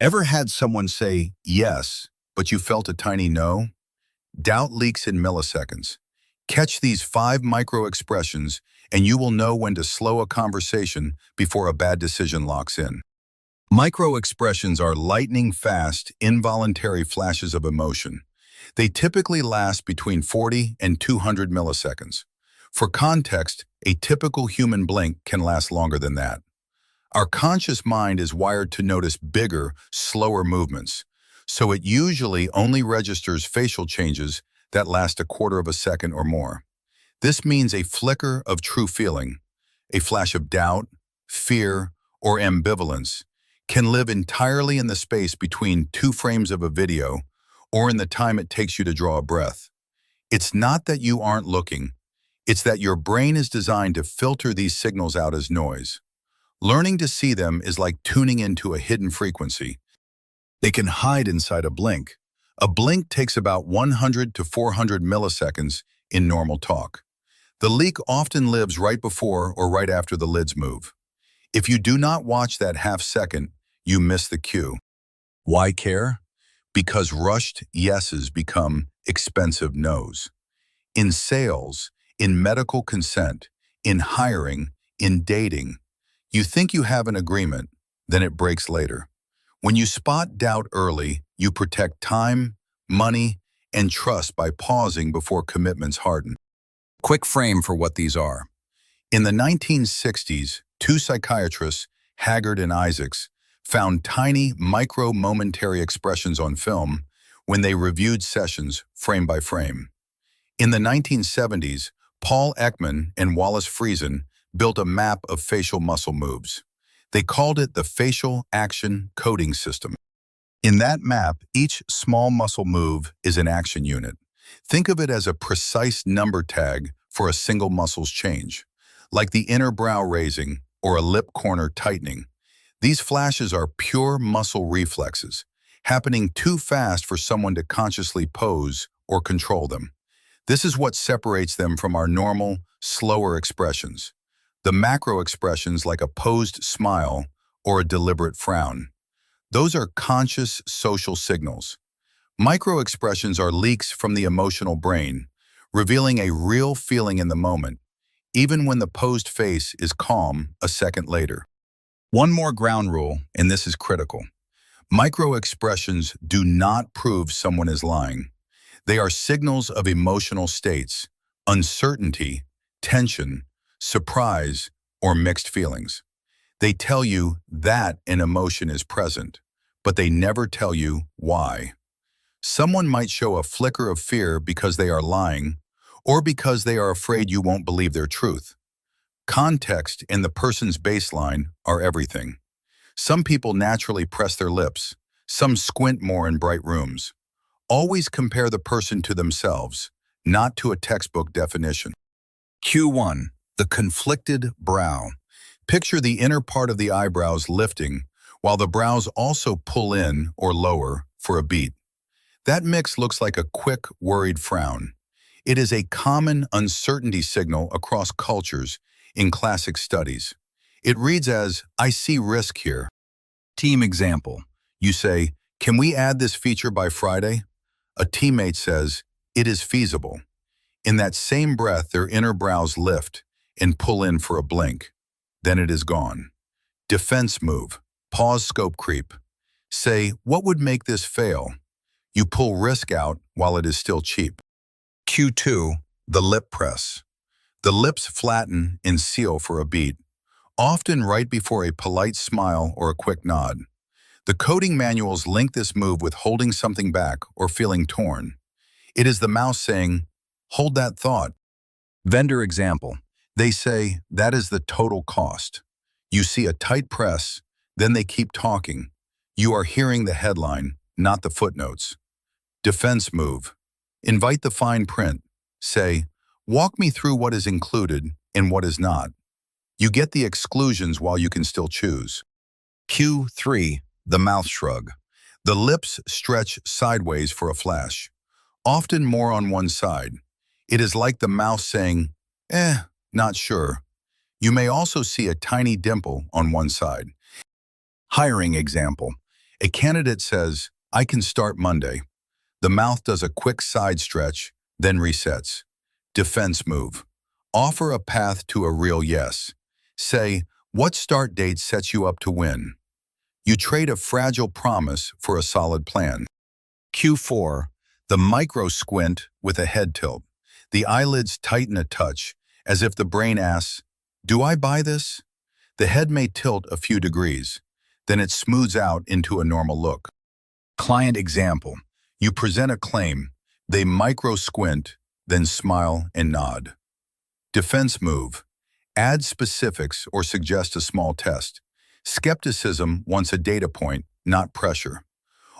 Ever had someone say yes, but you felt a tiny no? Doubt leaks in milliseconds. Catch these 5 micro expressions and you will know when to slow a conversation before a bad decision locks in. Micro expressions are lightning-fast, involuntary flashes of emotion. They typically last between 40 and 200 milliseconds. For context, a typical human blink can last longer than that. Our conscious mind is wired to notice bigger, slower movements, so it usually only registers facial changes that last a quarter of a second or more. This means a flicker of true feeling, a flash of doubt, fear, or ambivalence can live entirely in the space between 2 frames of a video or in the time it takes you to draw a breath. It's not that you aren't looking, it's that your brain is designed to filter these signals out as noise. Learning to see them is like tuning into a hidden frequency. They can hide inside a blink. A blink takes about 100 to 400 milliseconds in normal talk. The leak often lives right before or right after the lids move. If you do not watch that half second, you miss the cue. Why care? Because rushed yeses become expensive nos. In sales, in medical consent, in hiring, in dating, you think you have an agreement, then it breaks later. When you spot doubt early, you protect time, money, and trust by pausing before commitments harden. Quick frame for what these are. In the 1960s, 2 psychiatrists, Haggard and Isaacs, found tiny, micro-momentary expressions on film when they reviewed sessions frame by frame. In the 1970s, Paul Ekman and Wallace Friesen built a map of facial muscle moves. They called it the Facial Action Coding System. In that map, each small muscle move is an action unit. Think of it as a precise number tag for a single muscle's change, like the inner brow raising or a lip corner tightening. These flashes are pure muscle reflexes, happening too fast for someone to consciously pose or control them. This is what separates them from our normal, slower expressions. The macro expressions like a posed smile or a deliberate frown. Those are conscious social signals. Micro expressions are leaks from the emotional brain, revealing a real feeling in the moment, even when the posed face is calm a second later. One more ground rule, and this is critical. Micro expressions do not prove someone is lying. They are signals of emotional states, uncertainty, tension, surprise, or mixed feelings. They tell you that an emotion is present, but they never tell you why. Someone might show a flicker of fear because they are lying, or because they are afraid you won't believe their truth. Context and the person's baseline are everything. Some people naturally press their lips, some squint more in bright rooms. Always compare the person to themselves, not to a textbook definition. Q1. The conflicted brow. Picture the inner part of the eyebrows lifting, while the brows also pull in or lower for a beat. That mix looks like a quick, worried frown. It is a common uncertainty signal across cultures in classic studies. It reads as, "I see risk here." Team example. You say, "Can we add this feature by Friday?" A teammate says, "It is feasible." In that same breath, their inner brows lift and pull in for a blink. Then it is gone. Defense move. Pause scope creep. Say, "What would make this fail?" You pull risk out while it is still cheap. Q2. The lip press. The lips flatten and seal for a beat, often right before a polite smile or a quick nod. The coding manuals link this move with holding something back or feeling torn. It is the mouth saying, "Hold that thought." Vendor example. They say, "That is the total cost." You see a tight press, then they keep talking. You are hearing the headline, not the footnotes. Defense move. Invite the fine print. Say, "Walk me through what is included and what is not." You get the exclusions while you can still choose. Q3. The mouth shrug. The lips stretch sideways for a flash, often more on one side. It is like the mouth saying, not sure. You may also see a tiny dimple on one side. Hiring example. A candidate says, I can start Monday. The mouth does a quick side stretch, then resets. Defense move. Offer a path to a real yes. Say, what start date sets you up to win? You trade a fragile promise for a solid plan. Q4. The micro squint with a head tilt. The eyelids tighten a touch, as if the brain asks, do I buy this? The head may tilt a few degrees. Then it smooths out into a normal look. Client example. You present a claim. They micro squint, then smile and nod. Defense move. Add specifics or suggest a small test. Skepticism wants a data point, not pressure.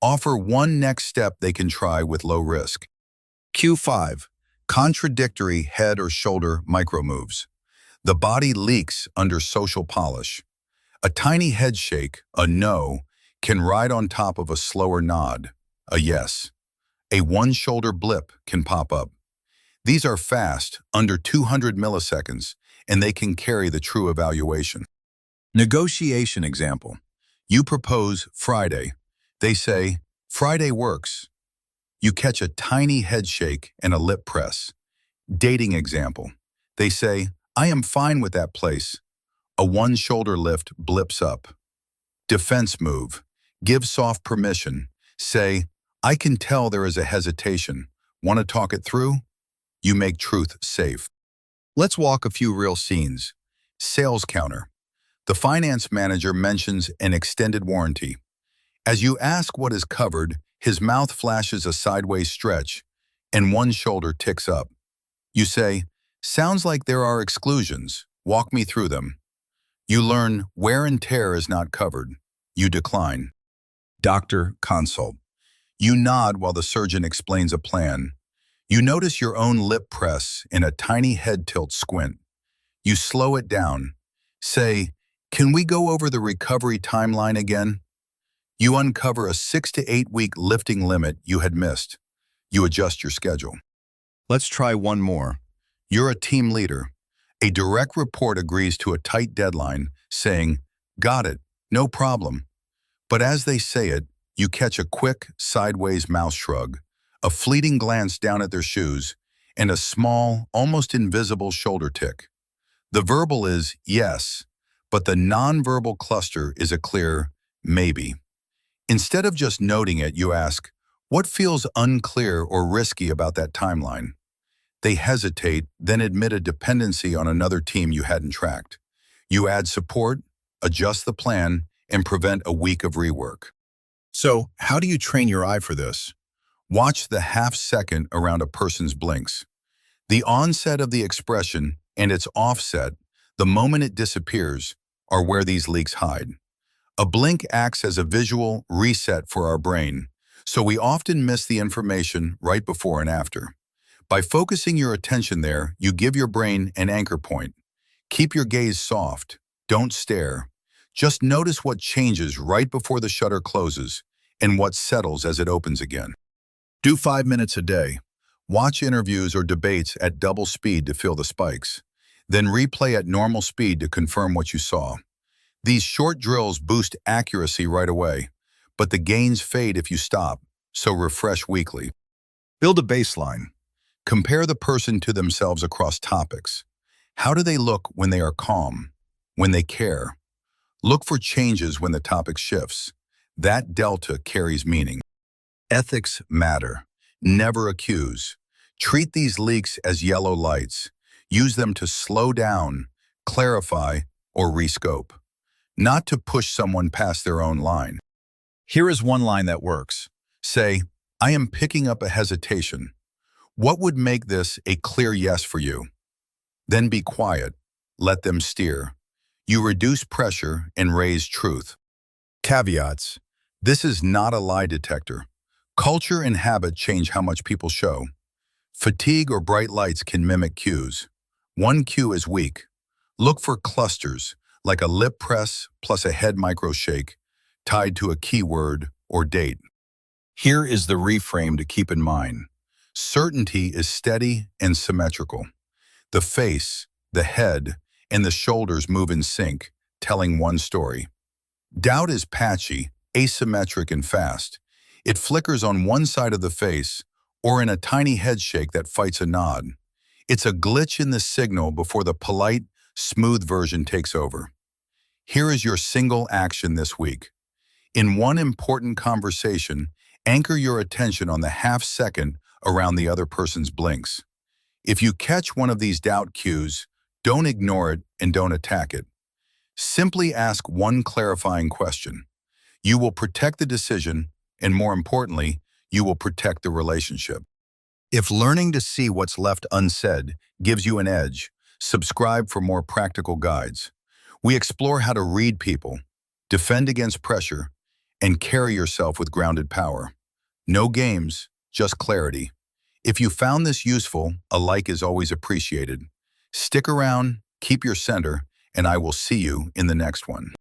Offer one next step they can try with low risk. Q5. Contradictory head or shoulder micro moves. The body leaks under social polish. A tiny head shake, a no, can ride on top of a slower nod, a yes. A one-shoulder blip can pop up. These are fast, under 200 milliseconds, and they can carry the true evaluation. Negotiation example. You propose Friday. They say, Friday works. You catch a tiny head shake and a lip press. Dating example. They say, I am fine with that place. A one-shoulder lift blips up. Defense move. Give soft permission. Say, I can tell there is a hesitation. Want to talk it through? You make truth safe. Let's walk a few real scenes. Sales counter. The finance manager mentions an extended warranty. As you ask what is covered, his mouth flashes a sideways stretch, and one shoulder ticks up. You say, sounds like there are exclusions. Walk me through them. You learn wear and tear is not covered. You decline. Doctor consult. You nod while the surgeon explains a plan. You notice your own lip press in a tiny head tilt squint. You slow it down. Say, can we go over the recovery timeline again? You uncover a 6 to 8 week lifting limit you had missed. You adjust your schedule. Let's try one more. You're a team leader. A direct report agrees to a tight deadline, saying, got it, no problem. But as they say it, you catch a quick, sideways mouth shrug, a fleeting glance down at their shoes, and a small, almost invisible shoulder tick. The verbal is yes, but the nonverbal cluster is a clear maybe. Instead of just noting it, you ask, what feels unclear or risky about that timeline? They hesitate, then admit a dependency on another team you hadn't tracked. You add support, adjust the plan, and prevent a week of rework. So, how do you train your eye for this? Watch the half second around a person's blinks. The onset of the expression and its offset, the moment it disappears, are where these leaks hide. A blink acts as a visual reset for our brain, so we often miss the information right before and after. By focusing your attention there, you give your brain an anchor point. Keep your gaze soft. Don't stare. Just notice what changes right before the shutter closes and what settles as it opens again. Do 5 minutes a day. Watch interviews or debates at double speed to feel the spikes. Then replay at normal speed to confirm what you saw. These short drills boost accuracy right away, but the gains fade if you stop, so refresh weekly. Build a baseline. Compare the person to themselves across topics. How do they look when they are calm, when they care? Look for changes when the topic shifts. That delta carries meaning. Ethics matter. Never accuse. Treat these leaks as yellow lights. Use them to slow down, clarify, or rescope. Not to push someone past their own line. Here is one line that works. Say, I am picking up a hesitation. What would make this a clear yes for you? Then be quiet. Let them steer. You reduce pressure and raise truth. Caveats. This is not a lie detector. Culture and habit change how much people show. Fatigue or bright lights can mimic cues. One cue is weak. Look for clusters, like a lip press plus a head micro shake, tied to a keyword or date. Here is the reframe to keep in mind. Certainty is steady and symmetrical. The face, the head, and the shoulders move in sync, telling one story. Doubt is patchy, asymmetric and fast. It flickers on one side of the face or in a tiny headshake that fights a nod. It's a glitch in the signal before the polite, smooth version takes over. Here is your single action this week. In one important conversation, anchor your attention on the half second around the other person's blinks. If you catch one of these doubt cues, don't ignore it and don't attack it. Simply ask one clarifying question. You will protect the decision, and more importantly, you will protect the relationship. If learning to see what's left unsaid gives you an edge, subscribe for more practical guides. We explore how to read people, defend against pressure, and carry yourself with grounded power. No games, just clarity. If you found this useful, a like is always appreciated. Stick around, keep your center, and I will see you in the next one.